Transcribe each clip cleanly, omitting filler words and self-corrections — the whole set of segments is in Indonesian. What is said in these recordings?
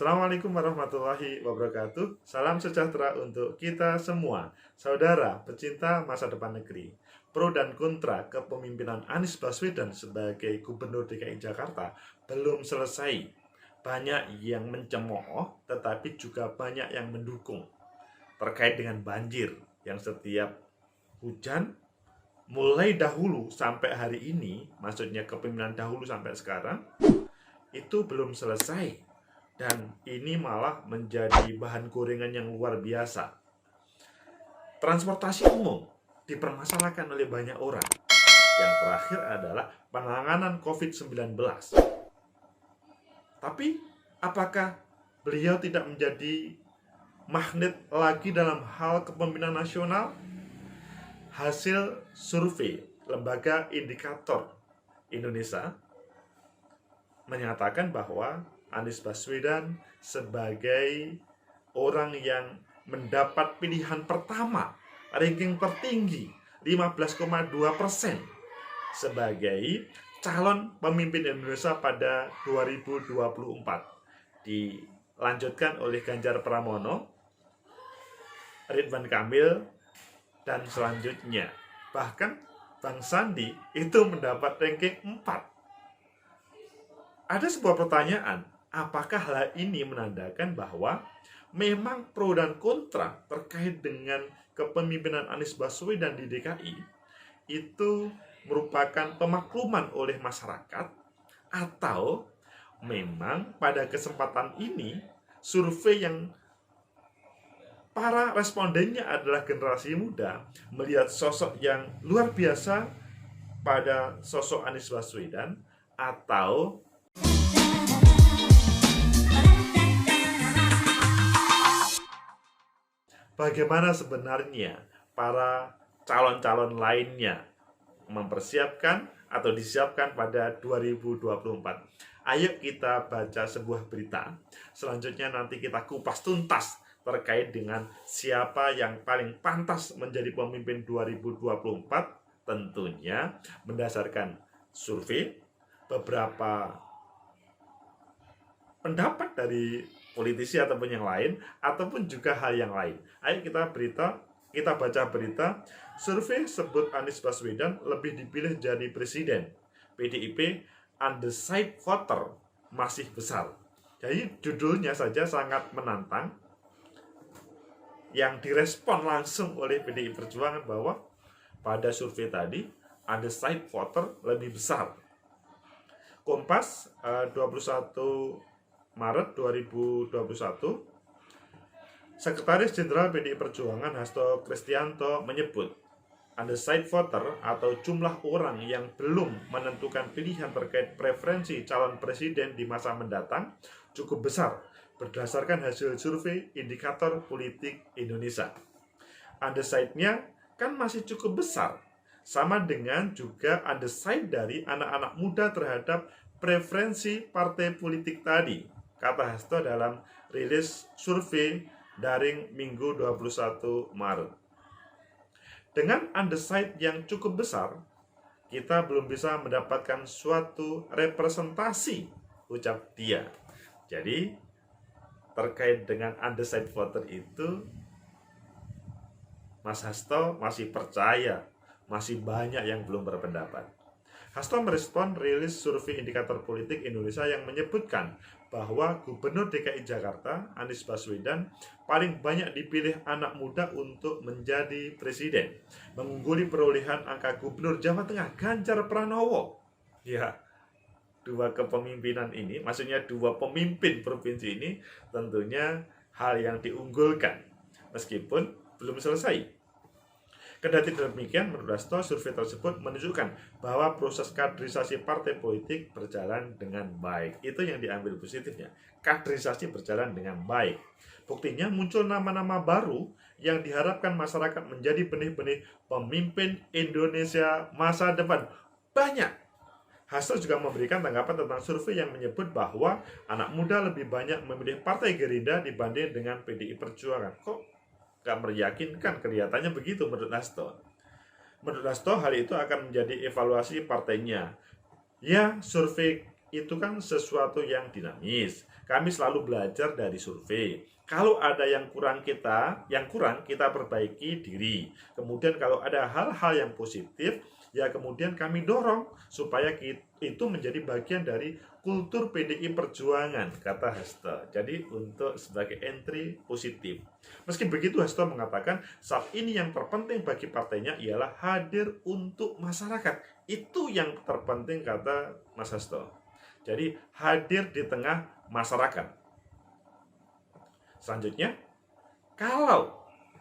Assalamualaikum warahmatullahi wabarakatuh. Salam sejahtera untuk kita semua, saudara pecinta masa depan negeri. Pro dan kontra kepemimpinan Anies Baswedan sebagai Gubernur DKI Jakarta belum selesai. Banyak yang mencemooh, tetapi juga banyak yang mendukung. Terkait dengan banjir yang setiap hujan, mulai dahulu sampai hari ini, maksudnya kepemimpinan dahulu sampai sekarang, itu belum selesai. Dan ini malah menjadi bahan gorengan yang luar biasa. Transportasi umum dipermasalahkan oleh banyak orang. Yang terakhir adalah penanganan COVID-19. Tapi apakah beliau tidak menjadi magnet lagi dalam hal kepemimpinan nasional? Hasil survei Lembaga Indikator Indonesia menyatakan bahwa Anies Baswedan sebagai orang yang mendapat pilihan pertama, ranking tertinggi 15,2% sebagai calon pemimpin Indonesia pada 2024. Dilanjutkan oleh Ganjar Pramono, Ridwan Kamil, dan selanjutnya. Bahkan Bang Sandi itu mendapat ranking 4. Ada sebuah pertanyaan, apakah hal ini menandakan bahwa memang pro dan kontra terkait dengan kepemimpinan Anies Baswedan di DKI itu merupakan pemakluman oleh masyarakat, atau memang pada kesempatan ini survei yang para respondennya adalah generasi muda melihat sosok yang luar biasa pada sosok Anies Baswedan, atau bagaimana sebenarnya para calon-calon lainnya mempersiapkan atau disiapkan pada 2024. Ayo kita baca sebuah berita. Selanjutnya nanti kita kupas tuntas terkait dengan siapa yang paling pantas menjadi pemimpin 2024. Tentunya berdasarkan survei, beberapa pendapat dari politisi ataupun yang lain, ataupun juga hal yang lain. Ayo kita baca berita. Survei sebut Anies Baswedan lebih dipilih jadi presiden. PDIP undecided voter masih besar. Jadi judulnya saja sangat menantang. Yang direspon langsung oleh PDI Perjuangan bahwa pada survei tadi undecided voter lebih besar. Kompas 21 Maret 2021, Sekretaris Jenderal PDI Perjuangan Hasto Kristianto menyebut undecided voter atau jumlah orang yang belum menentukan pilihan terkait preferensi calon presiden di masa mendatang cukup besar berdasarkan hasil survei Indikator Politik Indonesia. Undecided-nya kan masih cukup besar, sama dengan juga undecided dari anak-anak muda terhadap preferensi partai politik tadi, kata Hasto dalam rilis survei daring Minggu 21 Maret. Dengan undecided yang cukup besar, kita belum bisa mendapatkan suatu representasi, ucap dia. Jadi, terkait dengan undecided voter itu, Mas Hasto masih percaya, masih banyak yang belum berpendapat. Hasto merespon rilis survei Indikator Politik Indonesia yang menyebutkan bahwa Gubernur DKI Jakarta, Anies Baswedan, paling banyak dipilih anak muda untuk menjadi presiden, mengungguli perolehan angka Gubernur Jawa Tengah, Ganjar Pranowo. Ya, dua kepemimpinan ini, maksudnya dua pemimpin provinsi ini, tentunya hal yang diunggulkan, meskipun belum selesai. Kendati demikian, menurut Hasto, survei tersebut menunjukkan bahwa proses kaderisasi partai politik berjalan dengan baik. Itu yang diambil positifnya. Kaderisasi berjalan dengan baik. Buktinya muncul nama-nama baru yang diharapkan masyarakat menjadi benih-benih pemimpin Indonesia masa depan. Banyak. Hasto juga memberikan tanggapan tentang survei yang menyebut bahwa anak muda lebih banyak memilih Partai Gerindra dibanding dengan PDI Perjuangan. Kok gak meyakinkan? Kelihatannya begitu menurut Hasto. Menurut Hasto, hal itu akan menjadi evaluasi partainya. Ya, survei itu kan sesuatu yang dinamis. Kami selalu belajar dari survei. Kalau ada yang kurang kita perbaiki diri. Kemudian kalau ada hal-hal yang positif, ya kemudian kami dorong supaya itu menjadi bagian dari kultur PDI Perjuangan, kata Hasto. Jadi untuk sebagai entry positif. Meski begitu, Hasto mengatakan saat ini yang terpenting bagi partainya ialah hadir untuk masyarakat. Itu yang terpenting, kata Mas Hasto. Jadi hadir di tengah masyarakat. Selanjutnya, kalau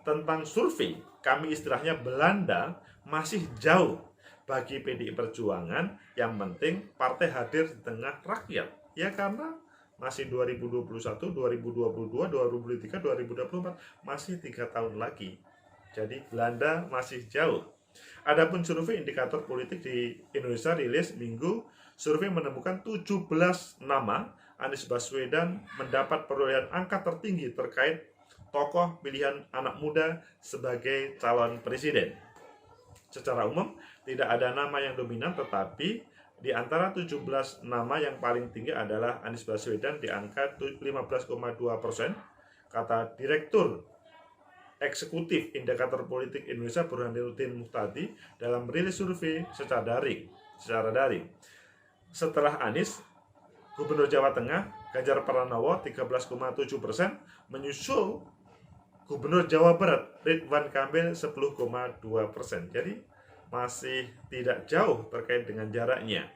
tentang survei, kami istilahnya Belanda masih jauh bagi PDI Perjuangan. Yang penting partai hadir di tengah rakyat. Ya karena masih 2021, 2022, 2023, 2024, masih 3 tahun lagi. Jadi Belanda masih jauh. Adapun survei indikator politik di Indonesia rilis Minggu, survei menemukan 17 nama Anies Baswedan mendapat perolehan angka tertinggi terkait tokoh pilihan anak muda sebagai calon presiden. Secara umum, tidak ada nama yang dominan, tetapi di antara 17 nama yang paling tinggi adalah Anies Baswedan di angka 15,2%, kata Direktur Eksekutif Indikator Politik Indonesia Burhanuddin Muhtadi dalam rilis survei secara daring. Setelah Anies, Gubernur Jawa Tengah Ganjar Pranowo 13,7%, menyusul Gubernur Jawa Barat Ridwan Kamil 10,2%. Jadi masih tidak jauh terkait dengan jaraknya.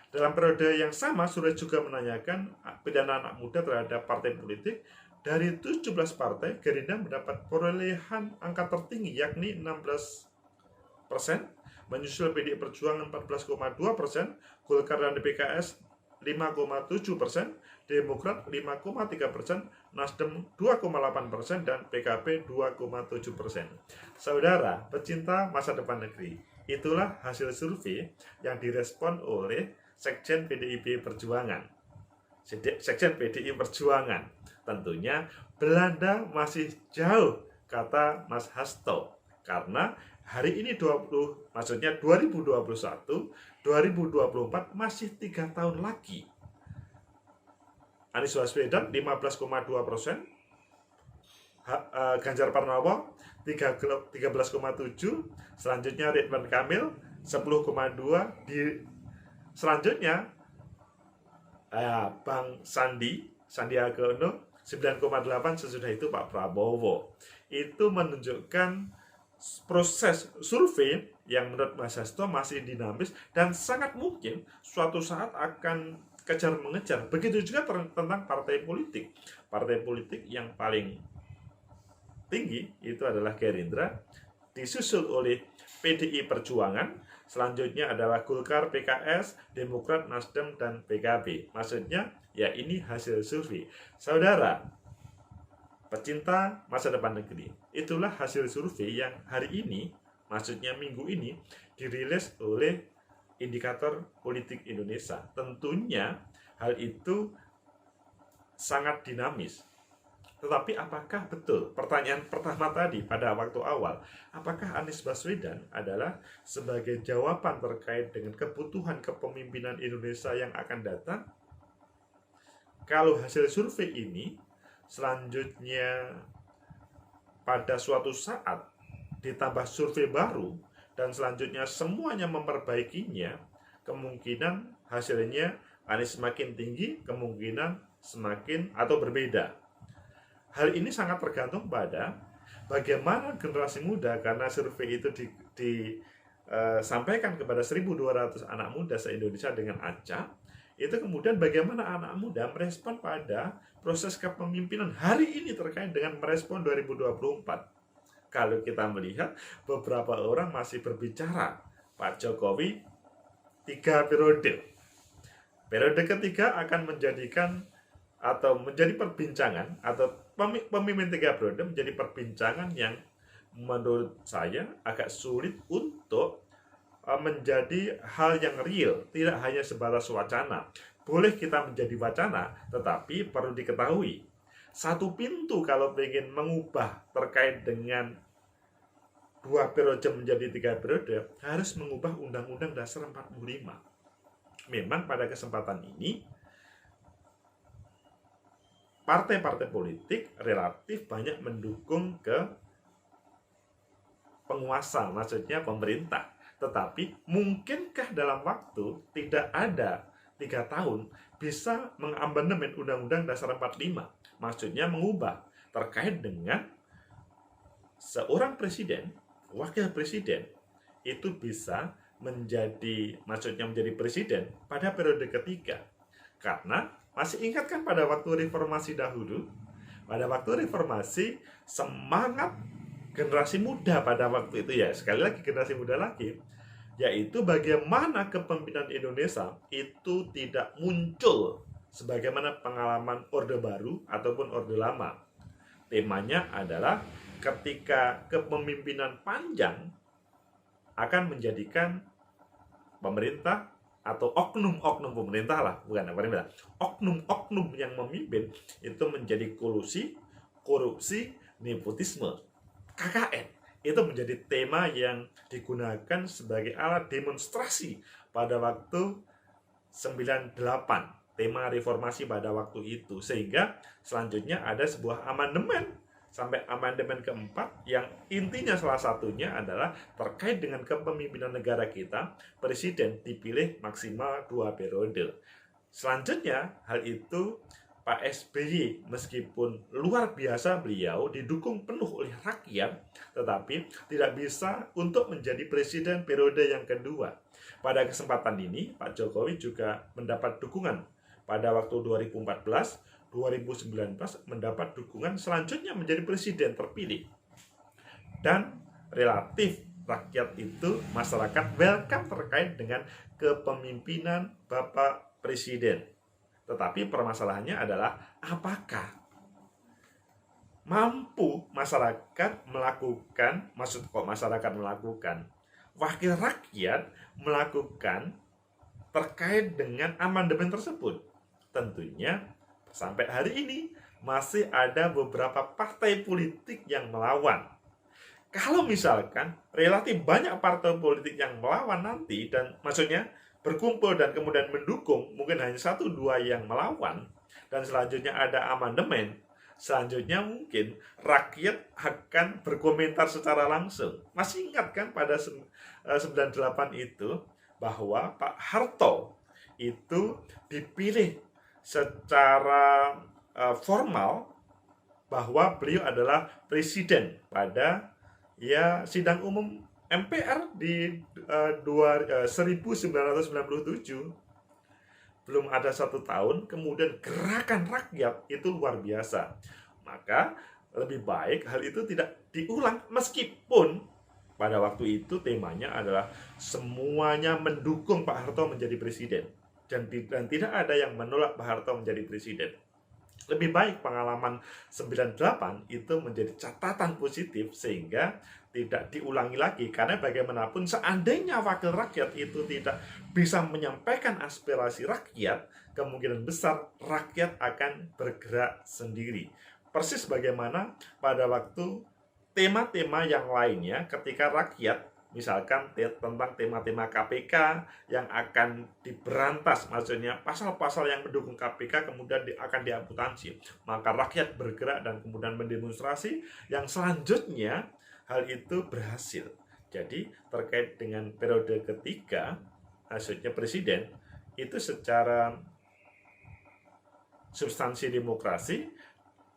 Dalam periode yang sama, survei juga menanyakan pilihan anak muda terhadap partai politik. Dari 17 partai, Gerindra mendapat perolehan angka tertinggi yakni 16%, menyusul PDI Perjuangan 14,2%, Golkar dan PKS 5,7%, Demokrat 5,3%, Nasdem 2,8%, dan PKB 2,7%. Saudara pecinta masa depan negeri, itulah hasil survei yang direspon oleh Sekjen PDIP Perjuangan. Sekjen PDI Perjuangan. Tentunya Belanda masih jauh, kata Mas Hasto. Karena hari ini 2021, 2024 masih 3 tahun lagi. Anies Baswedan 15,2%, Ganjar Pranowo 13,7%, selanjutnya Ridwan Kamil 10,2%, selanjutnya Bang Sandiaga Uno 9,8%, sesudah itu Pak Prabowo. Itu menunjukkan proses survei yang menurut Mas Hasto masih dinamis dan sangat mungkin suatu saat akan kejar-mengejar. Begitu juga tentang partai politik. Partai politik yang paling tinggi itu adalah Gerindra, disusul oleh PDI Perjuangan, selanjutnya adalah Golkar, PKS, Demokrat, Nasdem, dan PKB. Maksudnya, ya ini hasil survei. Saudara, pecinta masa depan negeri, itulah hasil survei yang hari ini, maksudnya minggu ini, dirilis oleh Indikator Politik Indonesia. Tentunya hal itu sangat dinamis. Tetapi apakah betul? Pertanyaan pertama tadi pada waktu awal, apakah Anies Baswedan adalah sebagai jawaban terkait dengan kebutuhan kepemimpinan Indonesia yang akan datang? Kalau hasil survei ini selanjutnya pada suatu saat ditambah survei baru dan selanjutnya semuanya memperbaikinya, kemungkinan hasilnya Anies semakin tinggi, kemungkinan semakin atau berbeda. Hal ini sangat tergantung pada bagaimana generasi muda, karena survei itu disampaikan kepada 1.200 anak muda se-Indonesia dengan acak. Itu kemudian bagaimana anak muda merespon pada proses kepemimpinan hari ini terkait dengan merespon 2024. Kalau kita melihat beberapa orang masih berbicara Pak Jokowi 3 periode. Periode ketiga akan menjadikan atau menjadi perbincangan, atau pemimpin 3 periode menjadi perbincangan yang menurut saya agak sulit untuk menjadi hal yang real, tidak hanya sebatas wacana. Boleh kita menjadi wacana, tetapi perlu diketahui, satu pintu kalau ingin mengubah terkait dengan 2 periode menjadi 3 periode, harus mengubah Undang-Undang Dasar 45. Memang pada kesempatan ini partai-partai politik relatif banyak mendukung ke penguasa, maksudnya pemerintah. Tetapi mungkinkah dalam waktu tidak ada 3 tahun bisa mengamandemen Undang-Undang Dasar 45? Maksudnya mengubah terkait dengan seorang presiden, wakil presiden itu bisa maksudnya menjadi presiden pada periode ketiga. Karena masih ingat kan pada waktu reformasi dahulu, pada waktu reformasi semangat generasi muda pada waktu itu, ya sekali lagi generasi muda lagi, yaitu bagaimana kepemimpinan Indonesia itu tidak muncul sebagaimana pengalaman Orde Baru ataupun Orde Lama. Temanya adalah ketika kepemimpinan panjang akan menjadikan pemerintah atau oknum-oknum pemerintah lah, bukan pemerintah, oknum-oknum yang memimpin itu menjadi kolusi, korupsi, nepotisme, KKN. Itu menjadi tema yang digunakan sebagai alat demonstrasi pada waktu 98, tema reformasi pada waktu itu. Sehingga selanjutnya ada sebuah amandemen sampai amandemen keempat yang intinya salah satunya adalah terkait dengan kepemimpinan negara kita, presiden dipilih maksimal 2 periode. Selanjutnya hal itu Pak SBY meskipun luar biasa beliau didukung penuh oleh rakyat, tetapi tidak bisa untuk menjadi presiden periode yang kedua. Pada kesempatan ini Pak Jokowi juga mendapat dukungan pada waktu 2014, 2019 mendapat dukungan selanjutnya menjadi presiden terpilih. Dan relatif rakyat itu, masyarakat welcome terkait dengan kepemimpinan Bapak Presiden. Tetapi permasalahannya adalah apakah mampu masyarakat melakukan, wakil rakyat melakukan terkait dengan amandemen tersebut. Tentunya sampai hari ini masih ada beberapa partai politik yang melawan. Kalau misalkan relatif banyak partai politik yang melawan nanti, dan maksudnya berkumpul dan kemudian mendukung, mungkin hanya 1-2 yang melawan, dan selanjutnya ada amandemen, selanjutnya mungkin rakyat akan berkomentar secara langsung. Masih ingat kan pada 98 itu bahwa Pak Harto itu dipilih secara formal bahwa beliau adalah presiden pada sidang umum MPR di 1997. Belum ada 1 tahun, kemudian gerakan rakyat itu luar biasa. Maka lebih baik hal itu tidak diulang, meskipun pada waktu itu temanya adalah semuanya mendukung Pak Harto menjadi presiden. Dan tidak ada yang menolak Pak Harto menjadi presiden. Lebih baik pengalaman 98 itu menjadi catatan positif sehingga tidak diulangi lagi. Karena bagaimanapun seandainya wakil rakyat itu tidak bisa menyampaikan aspirasi rakyat, kemungkinan besar rakyat akan bergerak sendiri. Persis bagaimana pada waktu tema-tema yang lainnya ketika rakyat, misalkan tentang tema-tema KPK yang akan diberantas, maksudnya pasal-pasal yang mendukung KPK kemudian akan diamputasi, maka rakyat bergerak dan kemudian mendemonstrasi, yang selanjutnya hal itu berhasil. Jadi terkait dengan periode ketiga, maksudnya presiden, itu secara substansi demokrasi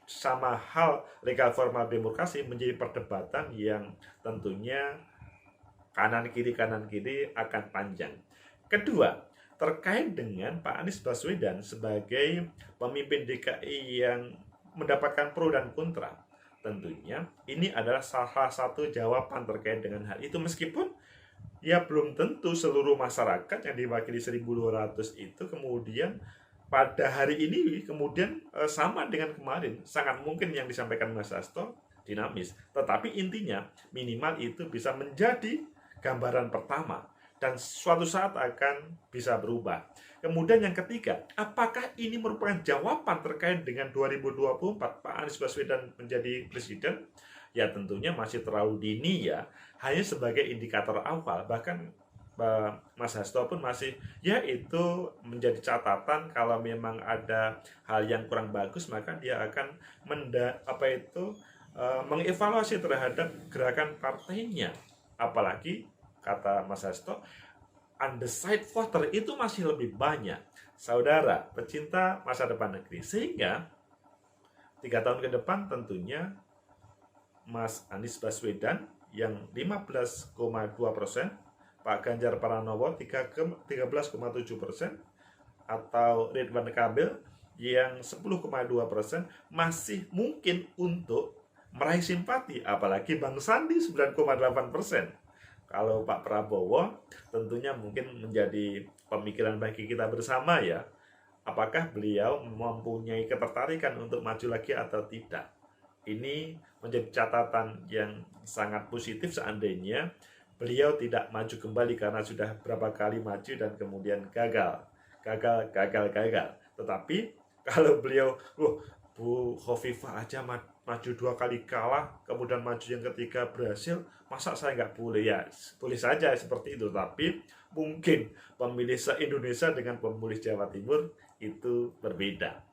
sama hal legal formal demokrasi menjadi perdebatan yang tentunya kanan kiri akan panjang. Kedua, terkait dengan Pak Anies Baswedan sebagai pemimpin DKI yang mendapatkan pro dan kontra. Tentunya ini adalah salah satu jawaban terkait dengan hal itu, meskipun ya belum tentu seluruh masyarakat yang diwakili 1.200 itu kemudian pada hari ini kemudian sama dengan kemarin. Sangat mungkin yang disampaikan Mas Hasto dinamis, tetapi intinya minimal itu bisa menjadi gambaran pertama dan suatu saat akan bisa berubah. Kemudian yang ketiga, apakah ini merupakan jawaban terkait dengan 2024 Pak Anies Baswedan menjadi presiden? Ya tentunya masih terlalu dini ya, hanya sebagai indikator awal. Bahkan Mas Hasto pun masih, ya itu menjadi catatan. Kalau memang ada hal yang kurang bagus, maka dia akan mengevaluasi terhadap gerakan partainya. Apalagi kata Mas Hasto, undecided voter itu masih lebih banyak saudara pecinta masa depan negeri, sehingga 3 tahun ke depan tentunya Mas Anies Baswedan yang 15,2%, Pak Ganjar Pranowo 13,7%, atau Ridwan Kamil yang 10,2% masih mungkin untuk meraih simpati, apalagi Bang Sandi 9,8%. Kalau Pak Prabowo tentunya mungkin menjadi pemikiran bagi kita bersama ya, apakah beliau mempunyai ketertarikan untuk maju lagi atau tidak. Ini menjadi catatan yang sangat positif seandainya beliau tidak maju kembali, karena sudah berapa kali maju dan kemudian gagal. Tetapi kalau beliau, Bu Khofifah aja maju 2 kali kalah, kemudian maju yang ketiga berhasil, masa saya nggak boleh? Ya boleh saja seperti itu, tapi mungkin pemilih se-Indonesia dengan pemilih Jawa Timur itu berbeda.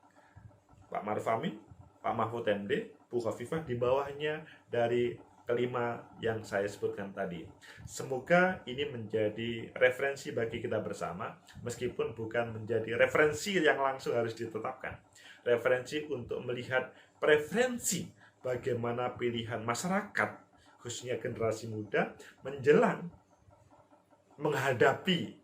Pak Maruf Amin, Pak Mahfud MD, Bu Khofifah di bawahnya dari kelima yang saya sebutkan tadi. Semoga ini menjadi referensi bagi kita bersama, meskipun bukan menjadi referensi yang langsung harus ditetapkan. Referensi untuk melihat preferensi bagaimana pilihan masyarakat, khususnya generasi muda, menghadapi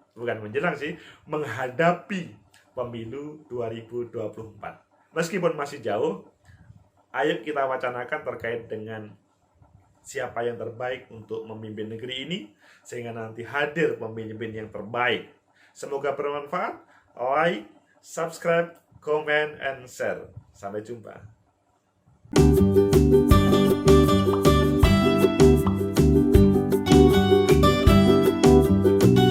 pemilu 2024. Meskipun masih jauh, ayo kita wacanakan terkait dengan siapa yang terbaik untuk memimpin negeri ini, sehingga nanti hadir pemimpin yang terbaik. Semoga bermanfaat. Like, subscribe, comment, and share. Sampai jumpa.